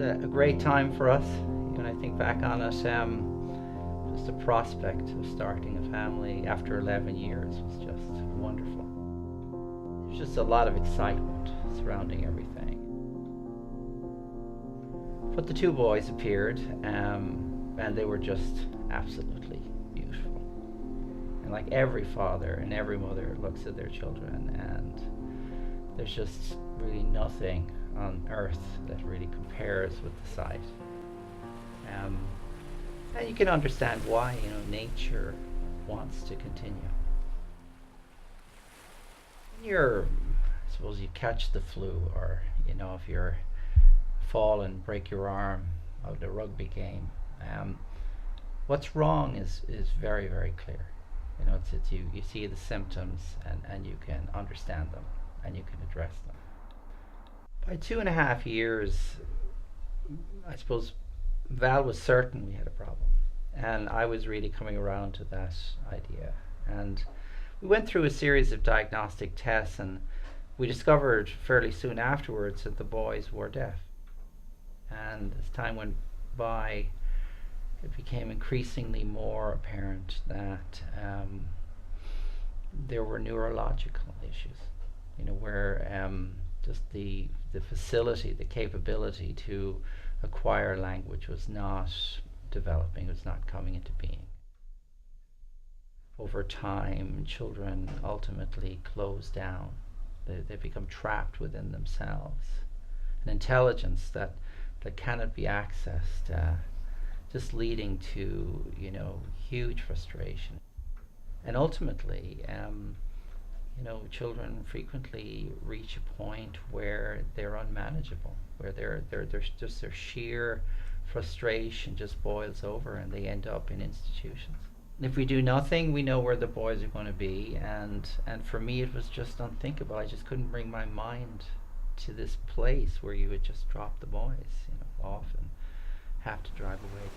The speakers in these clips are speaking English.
a great time for us. When I think back on it, just the prospect of starting a family after 11 years was just wonderful. There's just a lot of excitement surrounding everything. But the two boys appeared, and they were just absolutely beautiful. And like every father and every mother looks at their children, and there's just really nothing on earth that really compares with the sight. And you can understand why, nature wants to continue. When I suppose you catch the flu, or, if you're fall and break your arm out of a rugby game, what's wrong is very, very clear. You see the symptoms, and you can understand them, and you can address them. By 2.5 years, I suppose Val was certain we had a problem, and I was really coming around to that idea. And we went through a series of diagnostic tests, and we discovered fairly soon afterwards that the boys were deaf. And as time went by, it became increasingly more apparent that there were neurological issues, where just the facility, the capability to acquire language was not developing, was not coming into being. Over time, children ultimately close down. They become trapped within themselves. An intelligence that cannot be accessed, just leading to, huge frustration. And ultimately, children frequently reach a point where they're unmanageable, where their sheer frustration just boils over, and they end up in institutions. And if we do nothing, we know where the boys are going to be, and for me it was just unthinkable. I just couldn't bring my mind to this place where you would just drop the boys, off and have to drive away.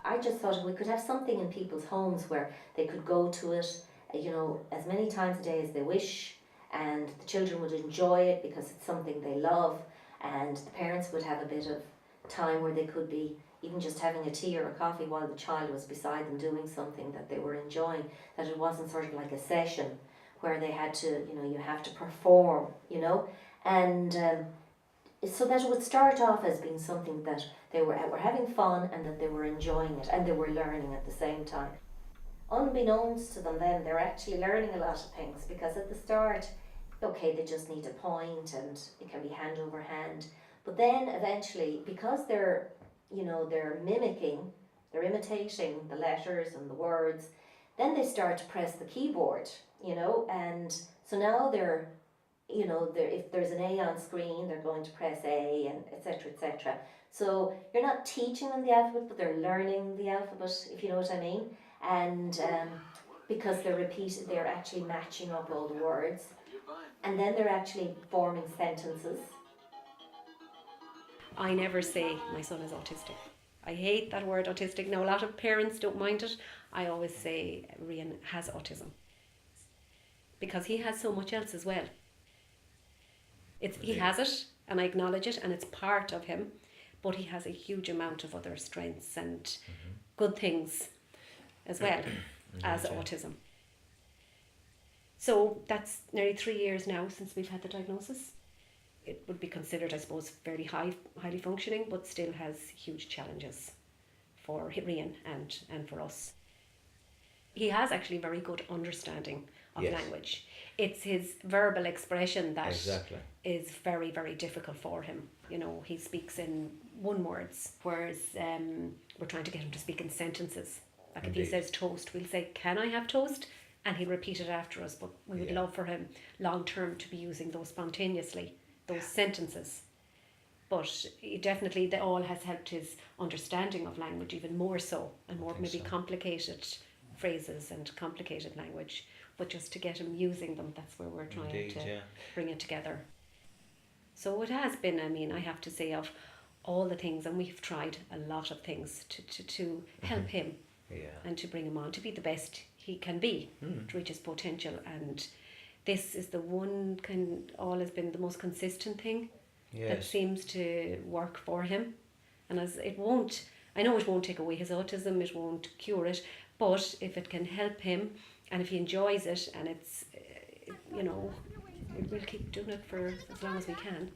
I just thought if we could have something in people's homes where they could go to it, as many times a day as they wish, and the children would enjoy it because it's something they love, and the parents would have a bit of time where they could be even just having a tea or a coffee while the child was beside them doing something that they were enjoying, that it wasn't sort of like a session where they had to, you have to perform, and so that it would start off as being something that they were having fun, and that they were enjoying it, and they were learning at the same time. Unbeknownst to them then, they're actually learning a lot of things, because at the start, okay, they just need to point and it can be hand over hand. But then eventually, because they're mimicking, they're imitating the letters and the words, then they start to press the keyboard, and so now they're if there's an A on screen, they're going to press A, and etc., etc. So you're not teaching them the alphabet, but they're learning the alphabet, if you know what I mean. And because they're actually matching up all the words, and then they're actually forming sentences. I never say my son is autistic. I hate that word autistic. Now, a lot of parents don't mind it. I always say Rian has autism, because he has so much else as well. He has it, and I acknowledge it, and it's part of him, but he has a huge amount of other strengths and good things as well as autism. So that's nearly 3 years now since we've had the diagnosis. It would be considered, I suppose, fairly highly functioning, but still has huge challenges for Rian and for us. He has actually very good understanding of language. It's his verbal expression that is very, very difficult for him. He speaks in one words, whereas we're trying to get him to speak in sentences. Like if he says toast, we'll say, "Can I have toast?" And he'll repeat it after us. But we would love for him long term to be using those spontaneously, those sentences. But definitely that all has helped his understanding of language even more so, and more maybe complicated phrases and complicated language. But just to get him using them, that's where we're trying to bring it together. So it has been, I have to say, of all the things, and we've tried a lot of things to help him and to bring him on to be the best he can be, to reach his potential and this is the one always been the most consistent thing that Yes. seems to work for him. And as it won't, I know it won't take away his autism, it won't cure it, but if it can help him and if he enjoys it, and it's, you know, we'll keep doing it for as long as we can.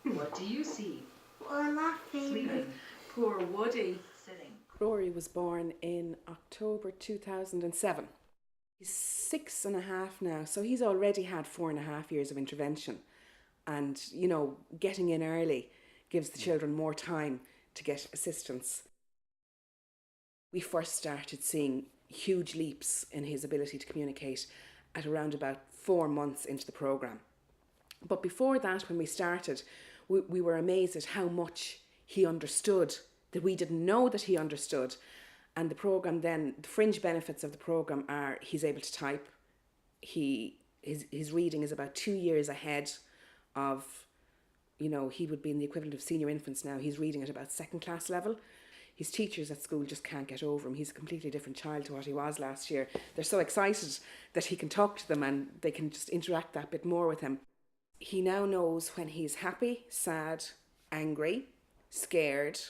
What do you see? Sleeping. Poor Woody. Sitting. Rory was born in October 2007. He's 6.5 now, so he's already had 4.5 years of intervention. And, you know, getting in early gives the children more time to get assistance. We first started seeing huge leaps in his ability to communicate at around about 4 months into the programme. But before that, when we started, we were amazed at how much he understood that we didn't know that he understood. And the programme then, the fringe benefits of the programme are he's able to type. His reading is about 2 years ahead of, you know, he would be in the equivalent of senior infants now. He's reading at about 2nd class level. His teachers at school just can't get over him. He's a completely different child to what he was last year. They're so excited that he can talk to them and they can just interact that bit more with him. He now knows when he's happy, sad, angry, scared,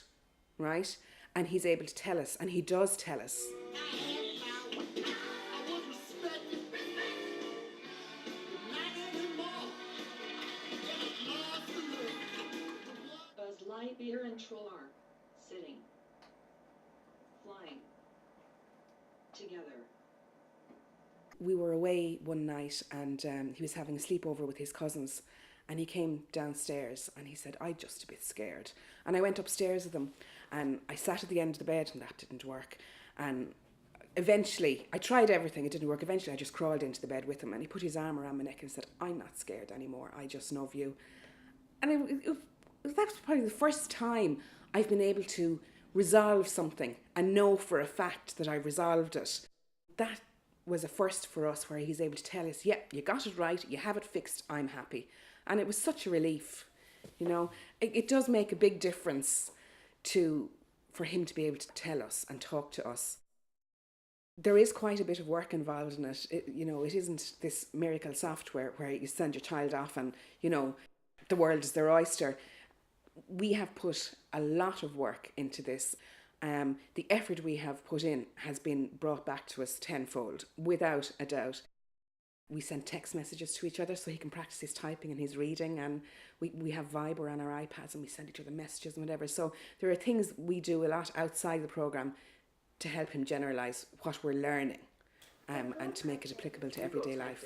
right? And he's able to tell us, and he does tell us. Buzz Lightyear and Troar. Sitting. Flying. Together. We were away one night and he was having a sleepover with his cousins, and he came downstairs and he said, "I'm just a bit scared." And I went upstairs with him and I sat at the end of the bed, and that didn't work. And eventually, I tried everything, it didn't work. Eventually I just crawled into the bed with him and he put his arm around my neck and said, "I'm not scared anymore, I just love you." And that was probably the first time I've been able to resolve something and know for a fact that I resolved it. That was a first for us, where he's able to tell us, "Yeah, you got it right, you have it fixed, I'm happy." And it was such a relief, you know. It does make a big difference for him to be able to tell us and talk to us. There is quite a bit of work involved in it. You know, it isn't this miracle software where you send your child off and, you know, the world is their oyster. We have put a lot of work into this. The effort we have put in has been brought back to us tenfold, without a doubt. We send text messages to each other so he can practice his typing and his reading, and we have Viber on our iPads and we send each other messages and whatever. So there are things we do a lot outside the programme to help him generalise what we're learning, and to make it applicable to everyday life.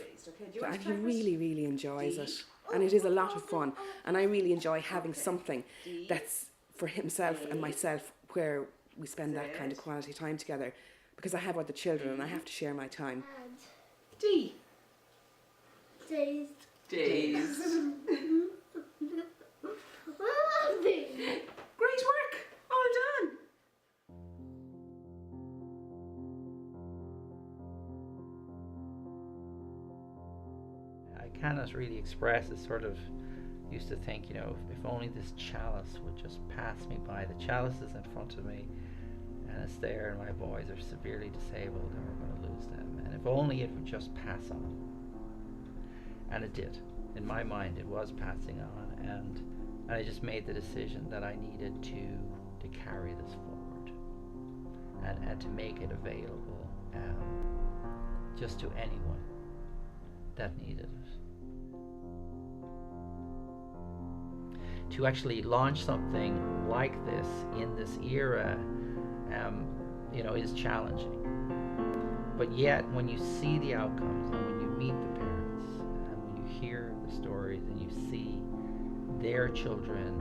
And he really, really enjoys it. And it is a lot of fun. And I really enjoy having something that's for himself and myself, where we spend that kind of quality time together, because I have other children and I have to share my time. D. Days. Days. Great work. All done. I cannot really express it. Sort of used to think, you know, if only this chalice would just pass me by. The chalice is in front of me and it's there, and my boys are severely disabled and we're going to lose them. And if only it would just pass on. And it did. In my mind, it was passing on, and I just made the decision that I needed to carry this forward and to make it available just to anyone that needed it. To actually launch something like this in this era, you know, is challenging. But yet, when you see the outcomes and when you meet the parents and when you hear the stories and you see their children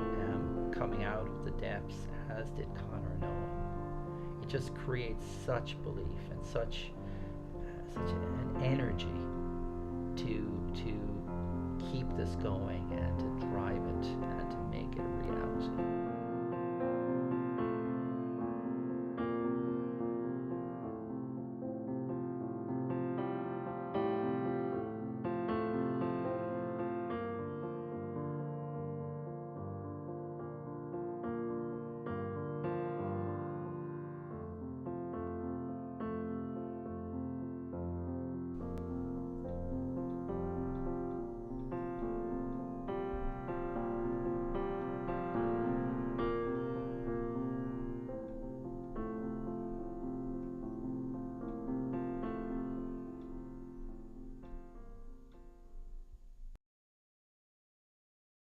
coming out of the depths, as did Connor and Noah, it just creates such belief and such an energy to keep this going and to drive it and to make it a reality.